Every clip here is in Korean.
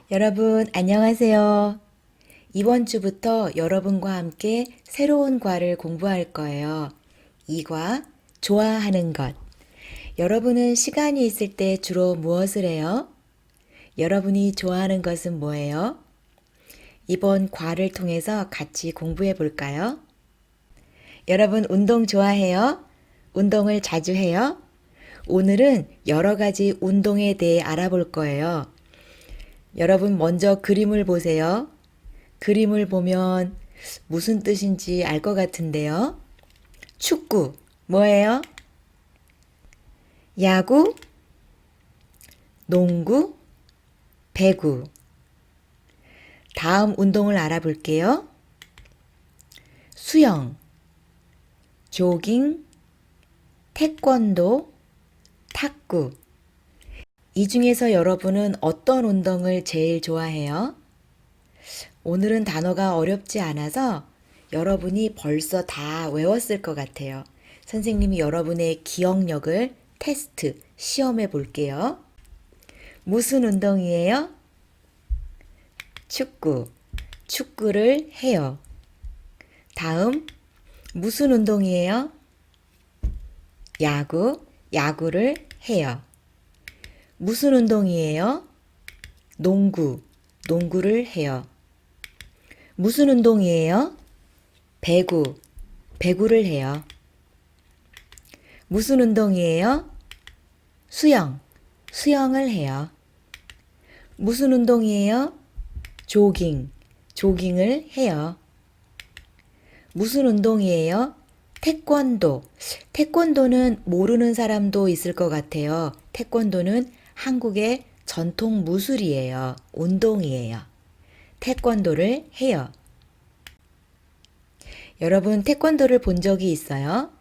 여러분, 안녕하세요. 이번 주부터 여러분과 함께 새로운 과를 공부할 거예요. 이 과, 좋아하는 것. 여러분은 시간이 있을 때 주로 무엇을 해요? 여러분이 좋아하는 것은 뭐예요? 이번 과를 통해서 같이 공부해 볼까요? 여러분, 운동 좋아해요? 운동을 자주 해요? 오늘은 여러 가지 운동에 대해 알아볼 거예요. 여러분 먼저 그림을 보세요. 그림을 보면 무슨 뜻인지 알 것 같은데요. 축구, 뭐예요? 야구, 농구, 배구. 다음 운동을 알아볼게요. 수영, 조깅, 태권도, 탁구. 이 중에서 여러분은 어떤 운동을 제일 좋아해요? 오늘은 단어가 어렵지 않아서 여러분이 벌써 다 외웠을 것 같아요. 선생님이 여러분의 기억력을 테스트, 시험해 볼게요. 무슨 운동이에요? 축구. 축구를 해요. 다음, 무슨 운동이에요? 야구. 야구를 해요. 무슨 운동이에요? 농구. 농구를 해요. 무슨 운동이에요? 배구. 배구를 해요. 무슨 운동이에요? 수영. 수영을 해요. 무슨 운동이에요? 조깅. 조깅을 해요. 무슨 운동이에요? 태권도. 태권도는 모르는 사람도 있을 것 같아요. 태권도는 한국의 전통 무술이에요. 운동이에요. 태권도를 해요. 여러분, 태권도를 본 적이 있어요?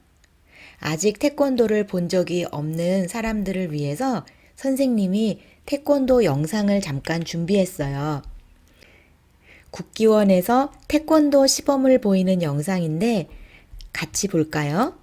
아직 태권도를 본 적이 없는 사람들을 위해서 선생님이 태권도 영상을 잠깐 준비했어요. 국기원에서 태권도 시범을 보이는 영상인데 같이 볼까요?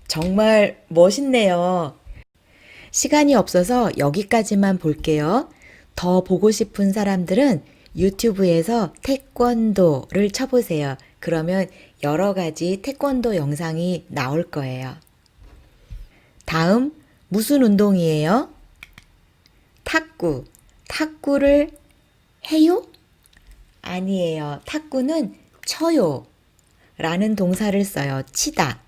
정말 멋있네요. 시간이 없어서 여기까지만 볼게요. 더 보고 싶은 사람들은 유튜브에서 태권도를 쳐보세요. 그러면 여러 가지 태권도 영상이 나올 거예요. 다음, 무슨 운동이에요? 탁구. 탁구를 해요? 아니에요. 탁구는 쳐요. 라는 동사를 써요. 치다.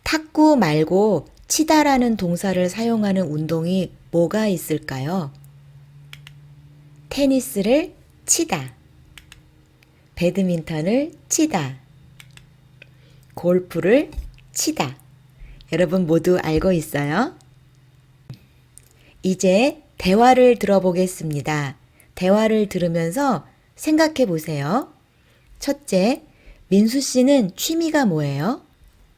탁구 말고 치다라는 동사를 사용하는 운동이 뭐가 있을까요? 테니스를 치다. 배드민턴을 치다. 골프를 치다. 여러분 모두 알고 있어요? 이제 대화를 들어보겠습니다. 대화를 들으면서 생각해 보세요. 첫째, 민수 씨는 취미가 뭐예요?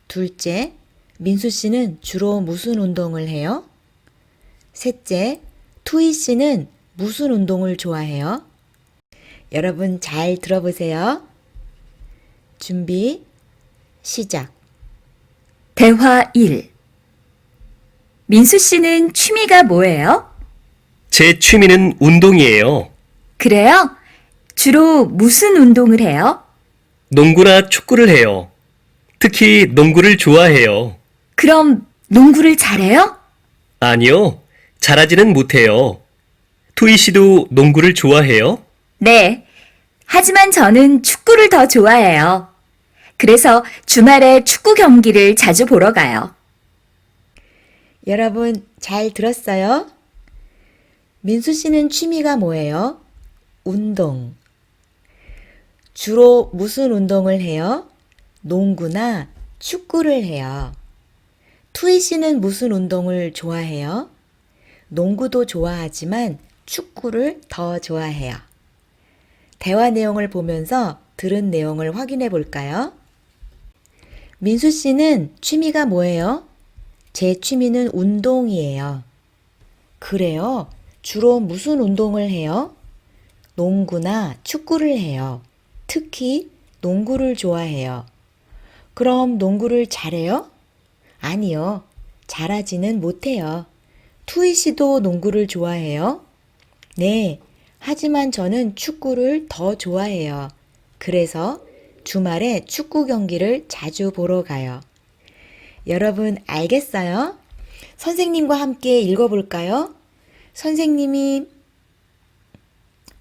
둘째, 민수 씨는 주로 무슨 운동을 해요? 셋째, 투이 씨는 무슨 운동을 좋아해요? 여러분 잘 들어보세요. 준비, 시작. 대화 1. 민수 씨는 취미가 뭐예요? 제 취미는 운동이에요. 그래요? 주로 무슨 운동을 해요? 농구나 축구를 해요. 특히 농구를 좋아해요. 그럼 농구를 잘해요? 아니요, 잘하지는 못해요. 투이 씨도 농구를 좋아해요? 네. 하지만 저는 축구를 더 좋아해요. 그래서 주말에 축구 경기를 자주 보러 가요. 여러분 잘 들었어요? 민수 씨는 취미가 뭐예요? 운동. 주로 무슨 운동을 해요? 농구나 축구를 해요. 투이 씨는 무슨 운동을 좋아해요? 농구도 좋아하지만 축구를 더 좋아해요. 대화 내용을 보면서 들은 내용을 확인해 볼까요? 민수 씨는 취미가 뭐예요? 제 취미는 운동이에요. 그래요? 주로 무슨 운동을 해요? 농구나 축구를 해요. 특히 농구를 좋아해요. 그럼 농구를 잘해요? 아니요. 잘하지는 못해요. 투이 씨도 농구를 좋아해요? 네. 하지만 저는 축구를 더 좋아해요. 그래서 주말에 축구 경기를 자주 보러 가요. 여러분 알겠어요? 선생님과 함께 읽어볼까요? 선생님이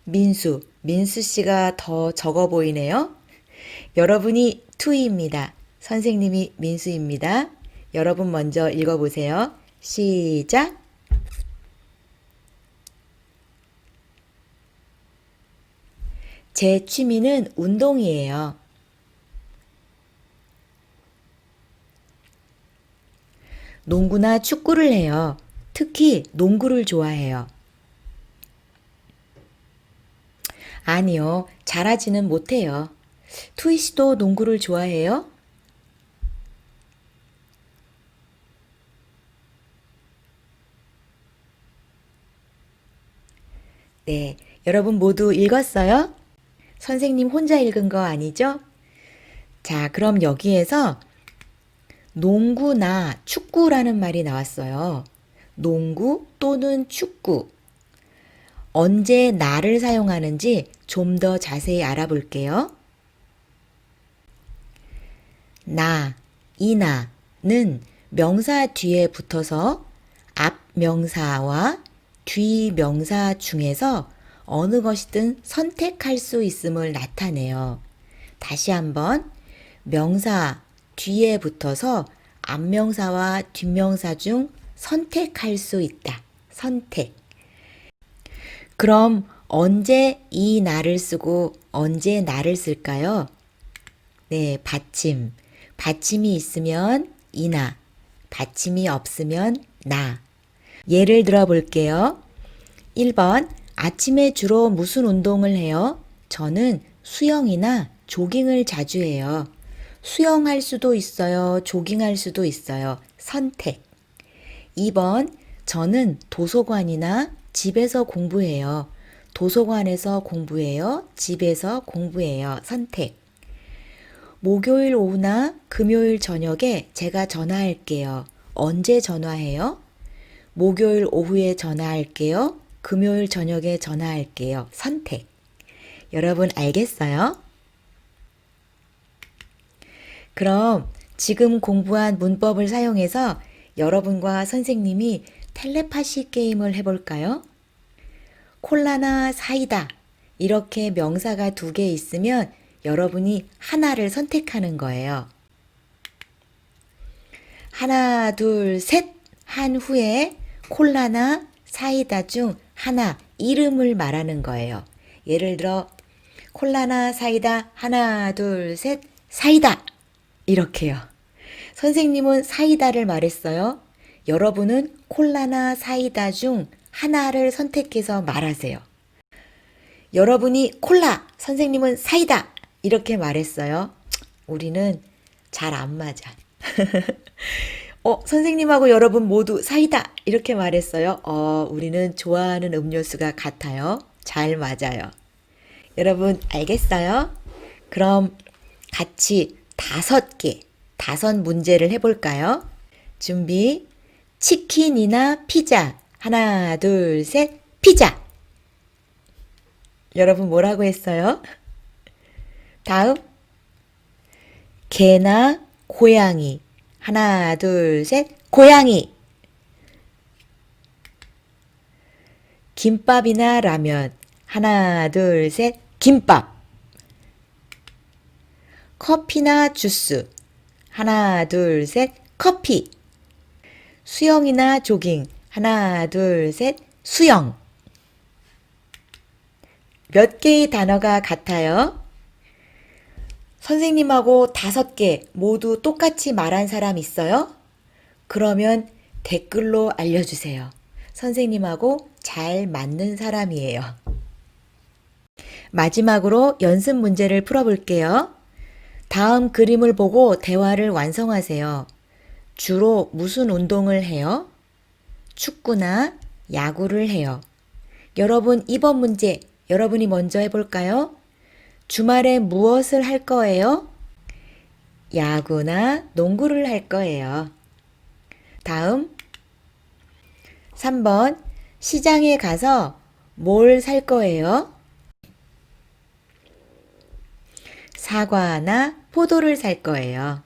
민수 씨가 더 적어 보이네요. 여러분이 투이입니다. 선생님이 민수입니다. 여러분 먼저 읽어보세요. 시작! 제 취미는 운동이에요. 농구나 축구를 해요. 특히 농구를 좋아해요. 아니요, 잘하지는 못해요. 투이 씨도 농구를 좋아해요? 네, 여러분 모두 읽었어요? 선생님 혼자 읽은 거 아니죠? 자, 그럼 여기에서 농구나 축구라는 말이 나왔어요. 농구 또는 축구. 언제 나를 사용하는지 좀 더 자세히 알아볼게요. 나, 이나는 명사 뒤에 붙어서 앞 명사와 뒤 명사 중에서 어느 것이든 선택할 수 있음을 나타내요. 다시 한번 명사 뒤에 붙어서 앞명사와 뒷명사 중 선택할 수 있다. 선택. 그럼 언제 이 나를 쓰고 언제 나를 쓸까요? 네, 받침. 받침이 있으면 이나, 받침이 없으면 나. 예를 들어 볼게요. 1번, 아침에 주로 무슨 운동을 해요? 저는 수영이나 조깅을 자주 해요. 수영할 수도 있어요. 조깅할 수도 있어요. 선택. 2번, 저는 도서관이나 집에서 공부해요. 도서관에서 공부해요. 집에서 공부해요. 선택. 목요일 오후나 금요일 저녁에 제가 전화할게요. 언제 전화해요? 목요일 오후에 전화할게요. 금요일 저녁에 전화할게요. 선택. 여러분 알겠어요? 그럼 지금 공부한 문법을 사용해서 여러분과 선생님이 텔레파시 게임을 해볼까요? 콜라나 사이다 이렇게 명사가 2개 있으면 여러분이 하나를 선택하는 거예요. 하나, 둘, 셋 한 후에 콜라나 사이다 중 하나 이름을 말하는 거예요. 예를 들어 콜라나 사이다 하나, 둘, 셋 사이다 이렇게요. 선생님은 사이다를 말했어요. 여러분은 콜라나 사이다 중 하나를 선택해서 말하세요. 여러분이 콜라, 선생님은 사이다 이렇게 말했어요. 우리는 잘 안 맞아. 선생님하고 여러분 모두 사이다 이렇게 말했어요. 우리는 좋아하는 음료수가 같아요. 잘 맞아요. 여러분 알겠어요? 그럼 같이 5개, 5 문제를 해볼까요? 준비. 치킨이나 피자. 하나, 둘, 셋. 피자. 여러분 뭐라고 했어요? 다음. 개나 고양이. 하나, 둘, 셋. 고양이. 김밥이나 라면. 하나, 둘, 셋. 김밥. 커피나 주스. 하나, 둘, 셋. 커피. 수영이나 조깅. 하나, 둘, 셋. 수영. 몇 개의 단어가 같아요? 선생님하고 5개 모두 똑같이 말한 사람 있어요? 그러면 댓글로 알려주세요. 선생님하고 잘 맞는 사람이에요. 마지막으로 연습 문제를 풀어볼게요. 다음 그림을 보고 대화를 완성하세요. 주로 무슨 운동을 해요? 축구나 야구를 해요. 여러분, 이번 문제 여러분이 먼저 해볼까요? 주말에 무엇을 할 거예요? 야구나 농구를 할 거예요. 다음 3번 시장에 가서 뭘 살 거예요? 사과나 포도를 살 거예요.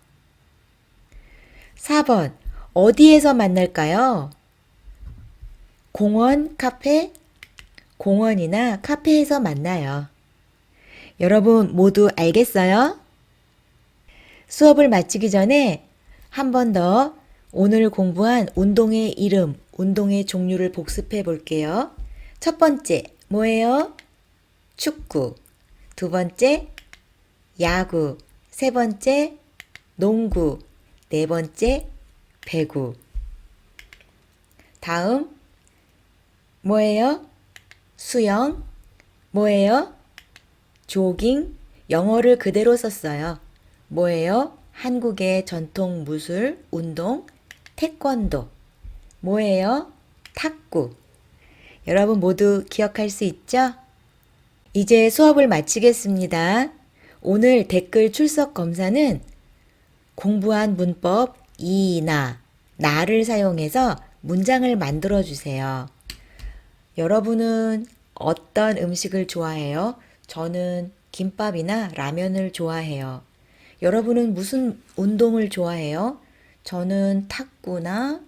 4번 어디에서 만날까요? 공원, 카페? 공원이나 카페에서 만나요. 여러분 모두 알겠어요? 수업을 마치기 전에 한 번 더 오늘 공부한 운동의 이름, 운동의 종류를 복습해 볼게요. 첫 번째, 뭐예요? 축구. 두 번째, 야구. 세 번째, 농구. 네 번째, 배구. 다음, 뭐예요? 수영. 뭐예요? 조깅. 영어를 그대로 썼어요. 뭐예요? 한국의 전통 무술, 운동, 태권도. 뭐예요? 탁구. 여러분 모두 기억할 수 있죠? 이제 수업을 마치겠습니다. 오늘 댓글 출석 검사는 공부한 문법 이나, 나를 사용해서 문장을 만들어 주세요. 여러분은 어떤 음식을 좋아해요? 저는 김밥이나 라면을 좋아해요. 여러분은 무슨 운동을 좋아해요? 저는 탁구나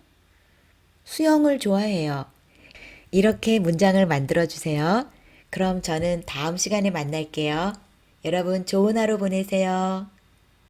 수영을 좋아해요. 이렇게 문장을 만들어 주세요. 그럼 저는 다음 시간에 만날게요. 여러분 좋은 하루 보내세요.